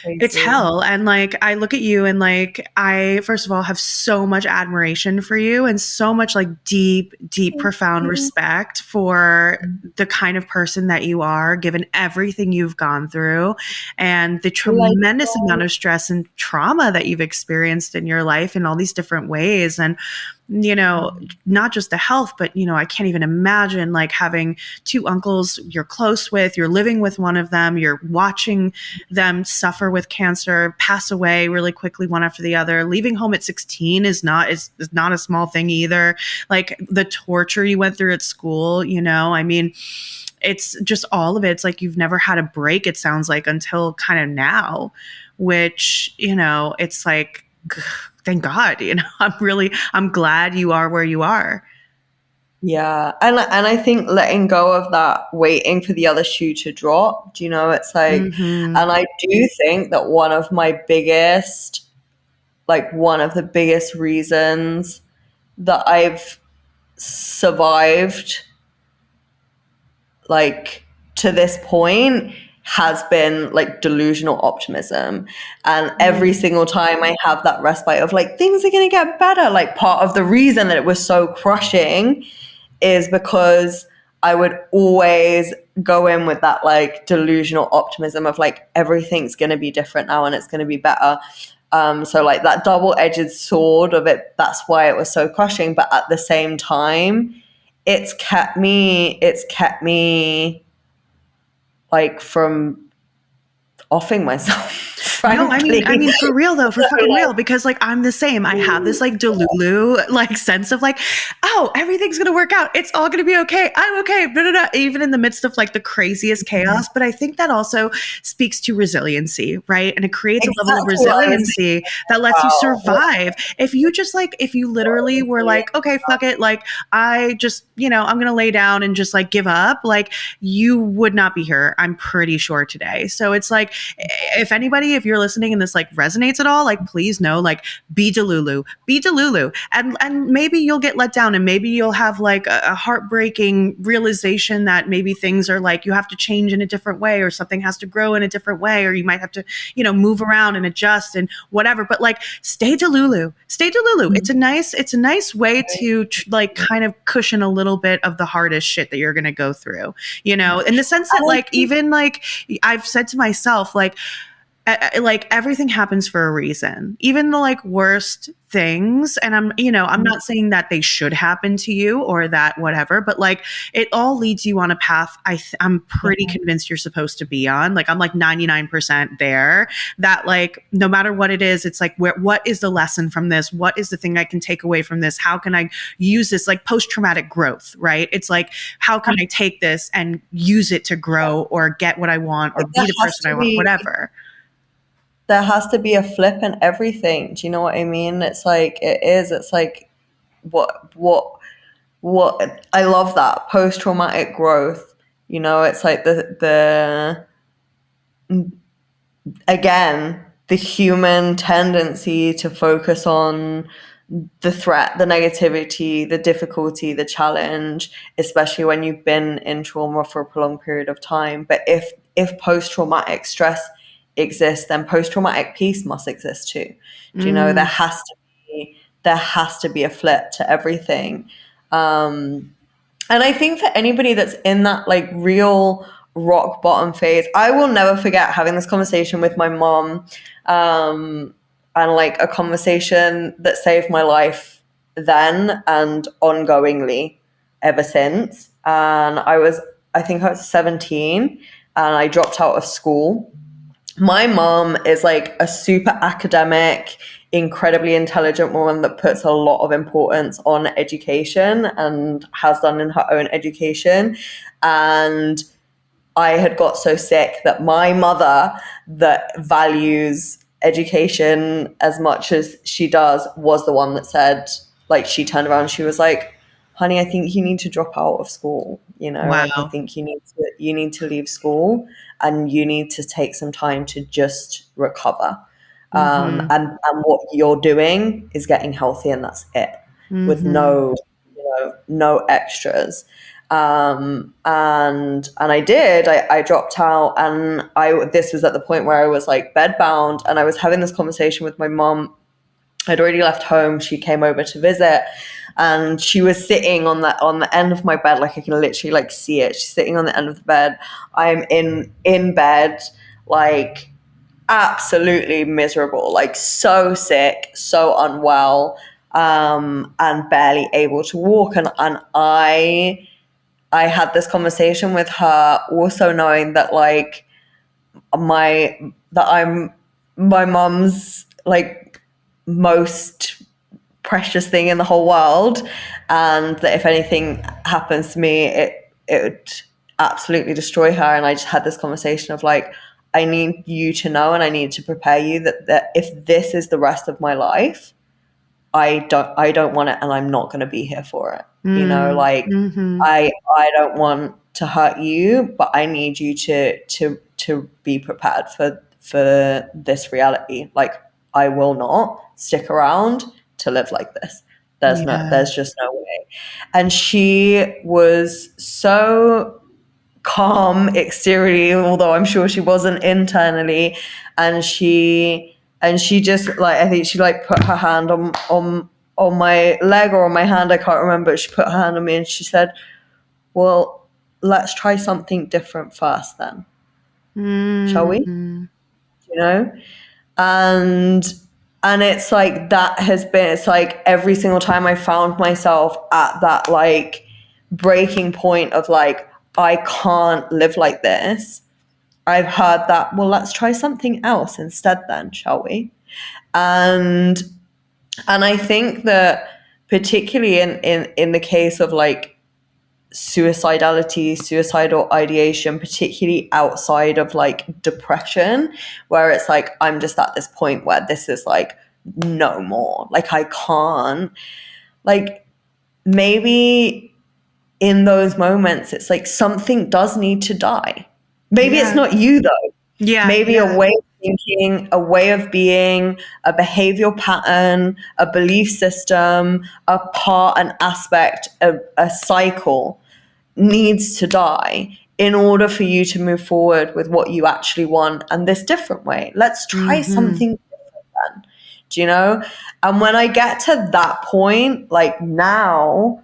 crazy. hell. And like, I look at you and like, I, first of all, have so much admiration for you and so much like deep, deep, Thank profound you. respect for the kind of person that you are, given everything you've gone through and the Like, tremendous amount of stress and trauma that you've experienced in your life in all these different ways. And, not just the health, but, I can't even imagine like having two uncles you're close with, you're living with one of them, you're watching them suffer with cancer, pass away really quickly one after the other. Leaving home at 16 is not a small thing either. Like the torture you went through at school, I mean, it's just all of it. It's like you've never had a break, it sounds like, until kind of now, which, it's like, thank God, I'm glad you are where you are. yeah, and I think letting go of that, waiting for the other shoe to drop, it's like, Mm-hmm. and I do think that one of the biggest reasons that I've survived like to this point has been like delusional optimism. And every Mm. single time I have that respite of like things are going to get better, like part of the reason that it was so crushing is because I would always go in with that like delusional optimism of like everything's going to be different now and it's going to be better. So like that double-edged sword of it, that's why it was so crushing. But at the same time, it's kept me like from offing myself, No, I mean, frankly. for real though, for So, fucking like, real, because like I'm the same. I have this like Delulu like sense of like, oh, everything's gonna work out. It's all gonna be okay. I'm okay. Blah, blah, blah, even in the midst of like the craziest chaos. But I think that also speaks to resiliency, right? And it creates a level of exactly what I was resiliency thinking that lets you about. survive. If you literally were like, okay, fuck it, like I just, I'm gonna lay down and just like give up, like you would not be here. I'm pretty sure today. So it's like, if anybody, if you're you're listening and this like resonates at all, like please know, like be DELULU, and maybe you'll get let down, and maybe you'll have like a heartbreaking realization that maybe things are like you have to change in a different way, or something has to grow in a different way, or you might have to, you know, move around and adjust and whatever. But like stay DELULU. It's a nice way to like kind of cushion a little bit of the hardest shit that you're going to go through, you know, in the sense that like even like I've said to myself, like everything happens for a reason, even the like worst things. And I'm not saying that they should happen to you or that whatever, but like it all leads you on a path I'm pretty convinced you're supposed to be on. Like I'm like 99% there, that like no matter what it is, it's like what is the lesson from this? What is the thing I can take away from this? How can I use this? Like post-traumatic growth, right? It's like, how can I take this and use it to grow or get what I want or be the person I want, whatever. There has to be a flip in everything. Do you know what I mean? It's like it's like what I love that post-traumatic growth. You know, it's like the again, the human tendency to focus on the threat, the negativity, the difficulty, the challenge, especially when you've been in trauma for a prolonged period of time. But if post-traumatic stress exists, then post-traumatic peace must exist too. Do you know, there has to be a flip to everything. And I think for anybody that's in that like real rock bottom phase, I will never forget having this conversation with my mom, and like a conversation that saved my life then and ongoingly ever since. And I think I was 17 and I dropped out of school. My mom is like a super academic, incredibly intelligent woman that puts a lot of importance on education and has done in her own education. And I had got so sick that my mother, that values education as much as she does, was the one that said, like, she turned around, she was like, honey, I think you need to drop out of school. You know, wow. Like, I think you need to leave school and you need to take some time to just recover. And what you're doing is getting healthy, and that's it, with no extras. And I did. I dropped out, and this was at the point where I was like bedbound, and I was having this conversation with my mom. I'd already left home. She came over to visit, and she was sitting on the end of my bed, like I can literally like see it. She's sitting on the end of the bed. I'm in bed, like absolutely miserable, like so sick, so unwell, and barely able to walk. And I had this conversation with her, also knowing that like I'm my mom's like most precious thing in the whole world, and that if anything happens to me, it would absolutely destroy her. And I just had this conversation of like, I need you to know, and I need to prepare you that if this is the rest of my life, I don't want it, and I'm not going to be here for it. You know, like I don't want to hurt you, but I need you to be prepared for this reality. Like, I will not stick around to live like this. There's just no way. And she was so calm exteriorly, although I'm sure she wasn't internally. And she just like, I think she like put her hand on my leg or on my hand, I can't remember. She put her hand on me and she said, well, let's try something different first then. Shall we? You know? And it's like, that has been, it's like every single time I found myself at that like breaking point of like, I can't live like this, I've heard that, well, let's try something else instead then, shall we? And I think that particularly in the case of like suicidal ideation, particularly outside of like depression, where it's like, I'm just at this point where this is like, no more, like I can't, like maybe in those moments, it's like something does need to die. Maybe it's not you though. Yeah. Maybe a way thinking, a way of being, a behavioral pattern, a belief system, a part, an aspect, a cycle needs to die in order for you to move forward with what you actually want and this different way. Let's try something different then. Do you know? And when I get to that point, like now,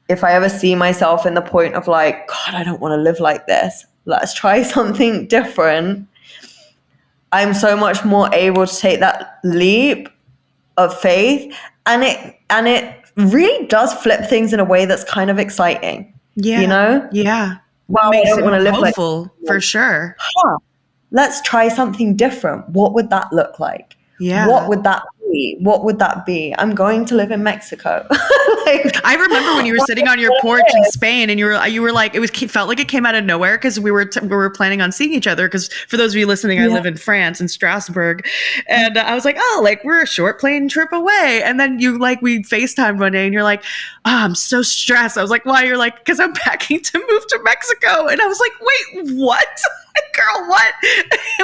if I ever see myself in the point of like, God, I don't want to live like this, let's try something different, I'm so much more able to take that leap of faith, and it really does flip things in a way that's kind of exciting. Yeah. You know? Yeah. Wow, I Makes don't it want to more live like hopeful for sure. huh, let's try something different. What would that look like? Yeah. What would that be? What would that be? I'm going to live in Mexico. Like, I remember when you were sitting on your porch in Spain, and you were like, felt like it came out of nowhere because we were planning on seeing each other. Because for those of you listening, I live in France, in Strasbourg, and I was like, oh, like we're a short plane trip away. And then we FaceTimed one day, and you're like, oh, I'm so stressed. I was like, why? You're like, because I'm packing to move to Mexico. And I was like, wait, what? Girl, what?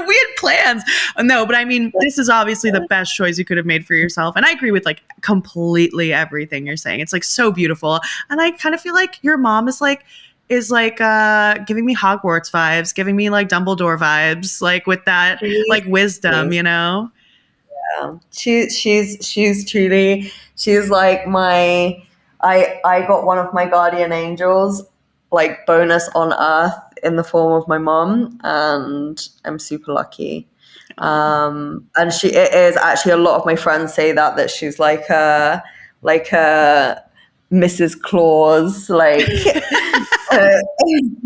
We had plans. No, but I mean, this is obviously the best choice you could have made for yourself. And I agree with like completely everything you're saying. It's like so beautiful. And I kind of feel like your mom is giving me Hogwarts vibes, giving me like Dumbledore vibes, like with that like wisdom, you know? Yeah. She's truly, she's like I got one of my guardian angels, like bonus on earth, in the form of my mom, and I'm super lucky. And it is actually, a lot of my friends say that she's like a Mrs. Claus, like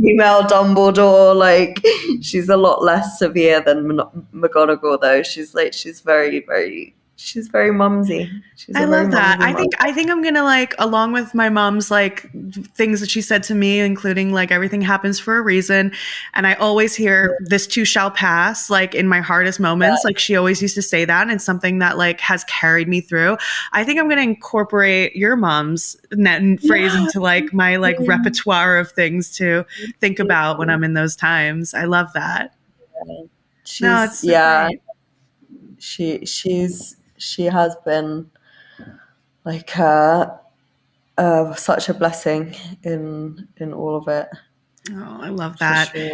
female Dumbledore. Like, she's a lot less severe than McGonagall, though. She's very, very, she's very mumsy. I love that. I think I'm gonna like, along with my mom's like things that she said to me, including like everything happens for a reason. And I always hear this too shall pass, like in my hardest moments. Like she always used to say that, and it's something that like has carried me through. I think I'm gonna incorporate your mom's phrase into like my like repertoire of things to think about when I'm in those times. I love that. It's so great. She has been like such a blessing in all of it. Oh, I love that. Sure.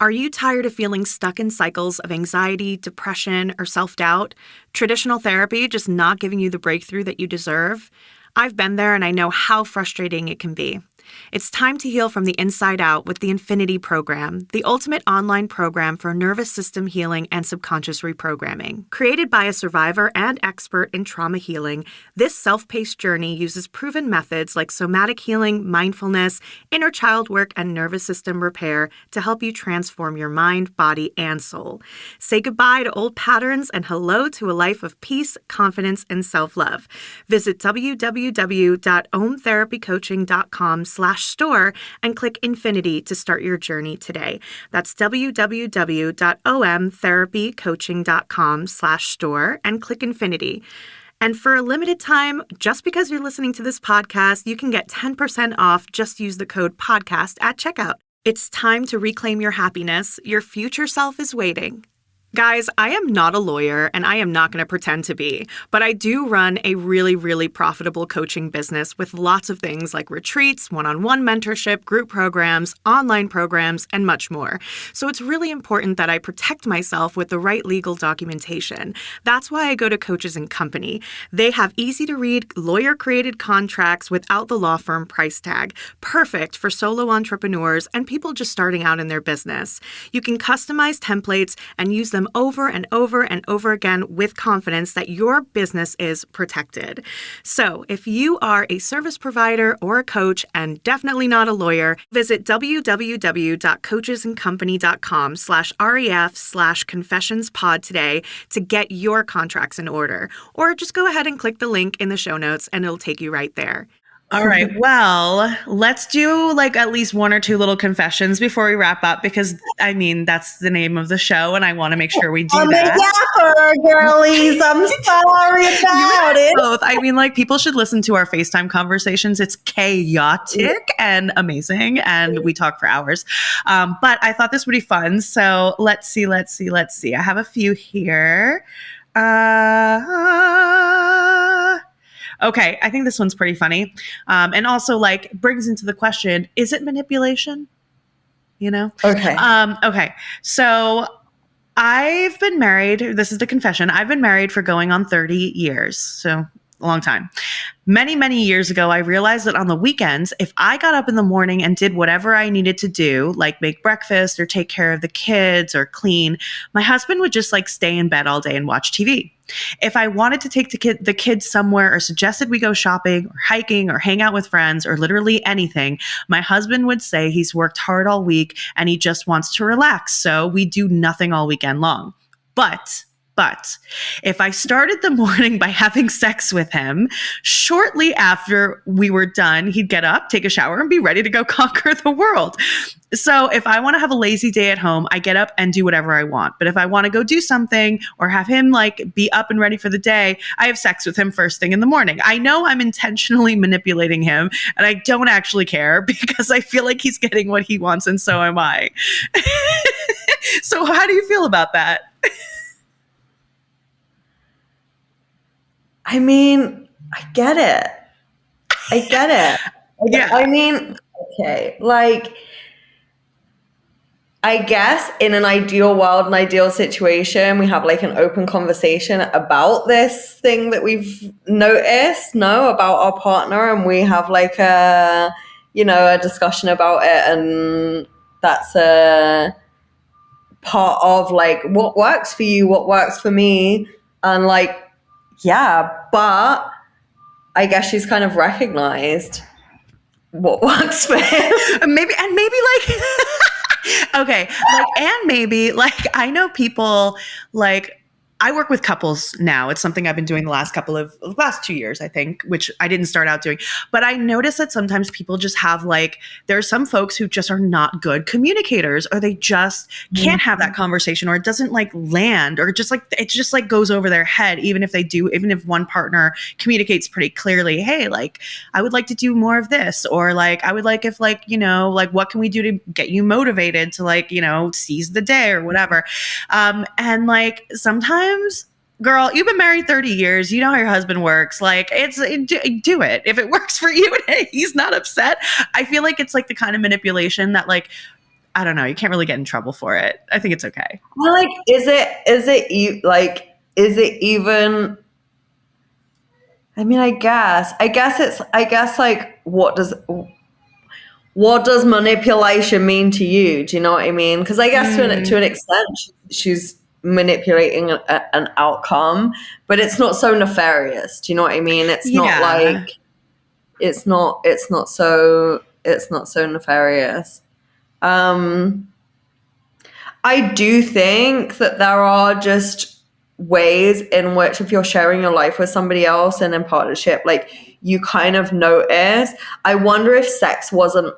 Are you tired of feeling stuck in cycles of anxiety, depression, or self-doubt? Traditional therapy just not giving you the breakthrough that you deserve? I've been there, and I know how frustrating it can be. It's time to heal from the inside out with the Infinity Program, the ultimate online program for nervous system healing and subconscious reprogramming. Created by a survivor and expert in trauma healing, this self-paced journey uses proven methods like somatic healing, mindfulness, inner child work, and nervous system repair to help you transform your mind, body, and soul. Say goodbye to old patterns and hello to a life of peace, confidence, and self-love. Visit www.omtherapycoaching.com/store and click Infinity to start your journey today. That's www.omtherapycoaching.com/store and click Infinity. And for a limited time, just because you're listening to this podcast, you can get 10% off. Just use the code podcast at checkout. It's time to reclaim your happiness. Your future self is waiting. Guys, I am not a lawyer, and I am not going to pretend to be, but I do run a really, really profitable coaching business with lots of things like retreats, one-on-one mentorship, group programs, online programs, and much more. So it's really important that I protect myself with the right legal documentation. That's why I go to Coaches and Company. They have easy-to-read, lawyer-created contracts without the law firm price tag, perfect for solo entrepreneurs and people just starting out in their business. You can customize templates and use them over and over and over again with confidence that your business is protected. So if you are a service provider or a coach and definitely not a lawyer, visit www.coachesandcompany.com/ref/confessionspod today to get your contracts in order. Or just go ahead and click the link in the show notes and it'll take you right there. All right. Well, let's do like at least one or two little confessions before we wrap up because I mean, that's the name of the show and I want to make sure we do I'm a that. yapper, girlies. I'm sorry about it. Both. I mean, like people should listen to our FaceTime conversations. It's chaotic and amazing, and we talk for hours. But I thought this would be fun. So let's see. I have a few here. Okay, I think this one's pretty funny. And also like brings into the question, is it manipulation? You know? Okay. Okay. So I've been married. This is the confession. I've been married for going on 30 years. So a long time. Many, many years ago, I realized that on the weekends, if I got up in the morning and did whatever I needed to do, like make breakfast or take care of the kids or clean, my husband would just like stay in bed all day and watch TV. If I wanted to take the kids somewhere or suggested we go shopping or hiking or hang out with friends or literally anything, my husband would say he's worked hard all week and he just wants to relax. So we do nothing all weekend long. But if I started the morning by having sex with him, shortly after we were done, he'd get up, take a shower, and be ready to go conquer the world. So if I want to have a lazy day at home, I get up and do whatever I want. But if I want to go do something or have him like be up and ready for the day, I have sex with him first thing in the morning. I know I'm intentionally manipulating him and I don't actually care because I feel like he's getting what he wants and so am I. So how do you feel about that? I mean, I get it. Yeah. I mean, okay, like, I guess in an ideal world, an ideal situation, we have like an open conversation about this thing that we've noticed, about our partner, and we have like a discussion about it, and that's a part of like what works for you, what works for me, and like, yeah, but I guess she's kind of recognized what works for him. maybe like okay, like and maybe like I know people like I work with couples now. It's something I've been doing the last 2 years, I think, which I didn't start out doing. But I notice that sometimes people just have like, there are some folks who just are not good communicators or they just can't have that conversation or it doesn't like land or just like, it just like goes over their head. Even if one partner communicates pretty clearly, hey, like I would like to do more of this or like, I would like if like, like what can we do to get you motivated to like, seize the day or whatever. And like sometimes girl, you've been married 30 years. You know how your husband works. Like do it. If it works for you and he's not upset, I feel like it's like the kind of manipulation that like, I don't know, you can't really get in trouble for it. I think it's okay. Well, like, is it even, I mean, I guess like, what does manipulation mean to you? Do you know what I mean? Because I guess to an extent, she's manipulating an outcome, but it's not so nefarious. Do you know what I mean? It's not like it's not so nefarious. I do think that there are just ways in which if you're sharing your life with somebody else and in partnership, like you kind of notice. I wonder if sex wasn't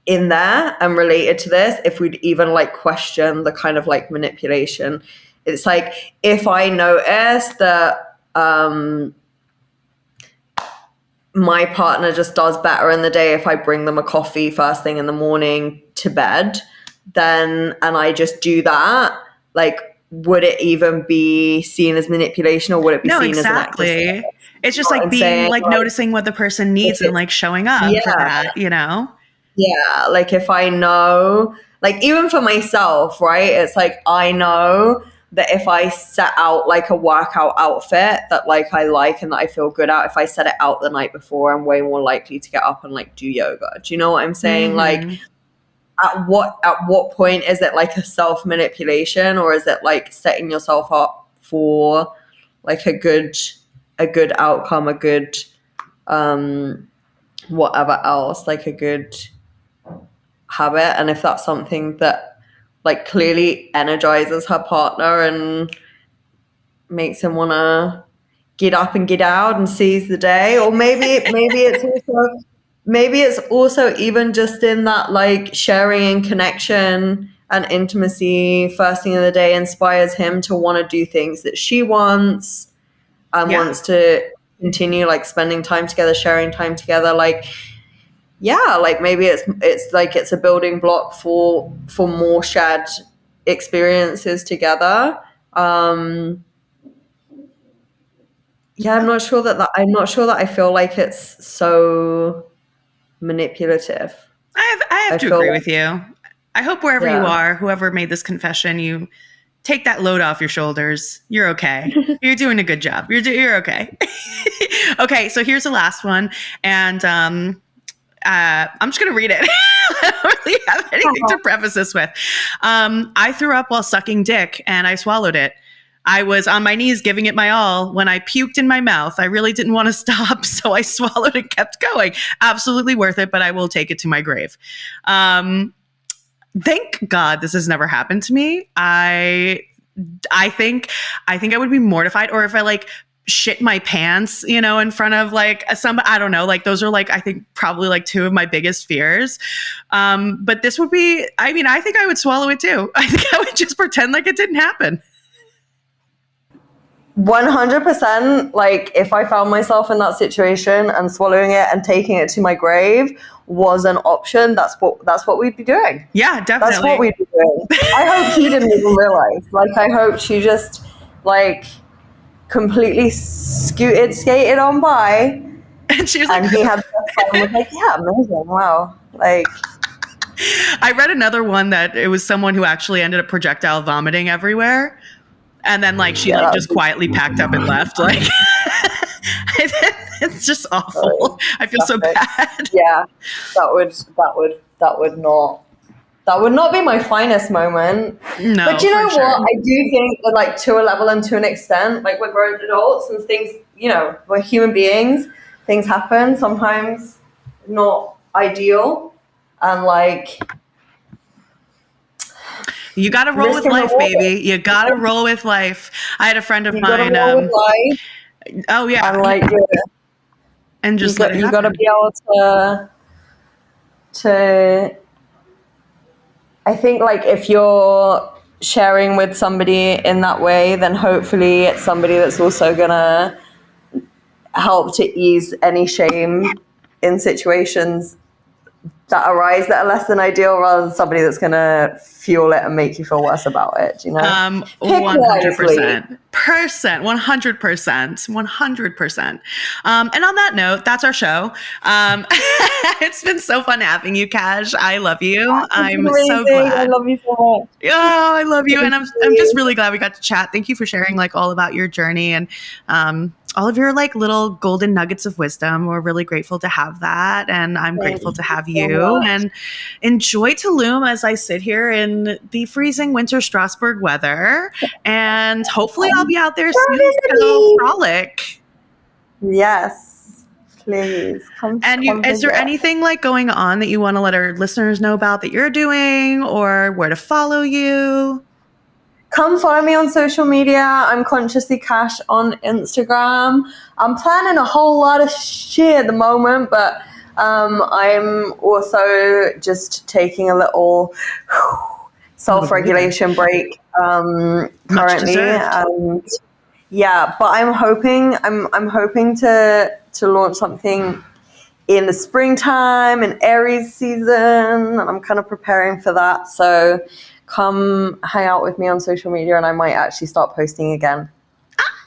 in there and related to this, if we'd even like question the kind of like manipulation. It's like if I notice that my partner just does better in the day if I bring them a coffee first thing in the morning to bed, then and I just do that, like would it even be seen as manipulation or would it be seen as an act of service? It's just like being like noticing what the person needs and like showing up for that, Yeah, like if I know, like even for myself, right? It's like I know that if I set out like a workout outfit that like I like and that I feel good at, if I set it out the night before, I'm way more likely to get up and like do yoga. Do you know what I'm saying? Mm-hmm. Like at what point is it like a self manipulation or is it like setting yourself up for like a good outcome, a good whatever else, like a good habit? And if that's something that like clearly energizes her partner and makes him want to get up and get out and seize the day. Or maybe it's also even just in that like sharing and connection and intimacy first thing of the day inspires him to want to do things that she wants and wants to continue like spending time together, sharing time together. Like, yeah, like maybe it's a building block for more shared experiences together. I'm not sure that I feel like it's so manipulative. I have to agree with you. I hope wherever you are, whoever made this confession, you take that load off your shoulders. You're okay. You're doing a good job. You're okay. Okay, so here's the last one, and I'm just going to read it. I don't really have anything to preface this with. I threw up while sucking dick, and I swallowed it. I was on my knees giving it my all when I puked in my mouth. I really didn't want to stop, so I swallowed and kept going. Absolutely worth it, but I will take it to my grave. Thank God this has never happened to me. I think I would be mortified, or if I like shit my pants, in front of like somebody, I don't know, like those are like, I think probably like two of my biggest fears. But this would be, I think I would swallow it too. I think I would just pretend like it didn't happen. 100%. Like if I found myself in that situation and swallowing it and taking it to my grave was an option, that's what we'd be doing. Yeah, definitely. That's what we'd be doing. I hope he didn't even realize. Like I hope she just like completely skated on by, and she was and like, he had fun. Was like, yeah, amazing, wow. Like I read another one that it was someone who actually ended up projectile vomiting everywhere. And then, like, she just quietly packed up and left. Like, it's just awful. I feel so bad. Yeah, that would not be my finest moment. No, but you know for sure. what? I do think that, like, to a level and to an extent, like we're grown adults and things, we're human beings. Things happen. Sometimes not ideal, and like. You got to roll with life, baby. You got to roll with life. I had a friend of mine. Roll with life. Oh yeah, and like, and just you got to be able to. I think like if you're sharing with somebody in that way, then hopefully it's somebody that's also gonna help to ease any shame in situations that arise that are less than ideal, rather than somebody that's going to fuel it and make you feel worse about it, 100%. 100%. And on that note, that's our show. It's been so fun having you, Cash. I love you. I'm so glad. I love you so much. Oh, I love you. And I'm just really glad we got to chat. Thank you for sharing like all about your journey and all of your like little golden nuggets of wisdom. We're really grateful to have that. And I'm grateful to have you. And enjoy Tulum as I sit here in the freezing winter Strasbourg weather. And hopefully I'll be out there soon to frolic. Yes, please. Is there anything like going on that you want to let our listeners know about that you're doing, or where to follow you? Come follow me on social media. I'm Consciously Cash on Instagram. I'm planning a whole lot of shit at the moment, but I'm also just taking a little self-regulation break currently. And yeah, but I'm hoping to launch something in the springtime, in Aries season, and I'm kind of preparing for that. So come hang out with me on social media, and I might actually start posting again.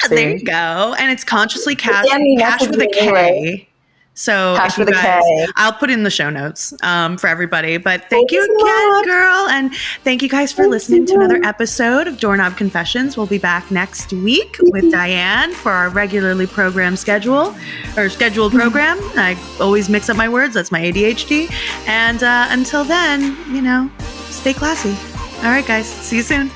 Soon. There you go. And it's Consciously Cash, Cash with a K. Anyway. So Cash with a K. I'll put in the show notes for everybody. But thank you again, girl. And thank you guys for listening to another episode of Doorknob Confessions. We'll be back next week with Diane for our regularly programmed scheduled program. I always mix up my words. That's my ADHD. And until then, stay classy. All right, guys. See you soon.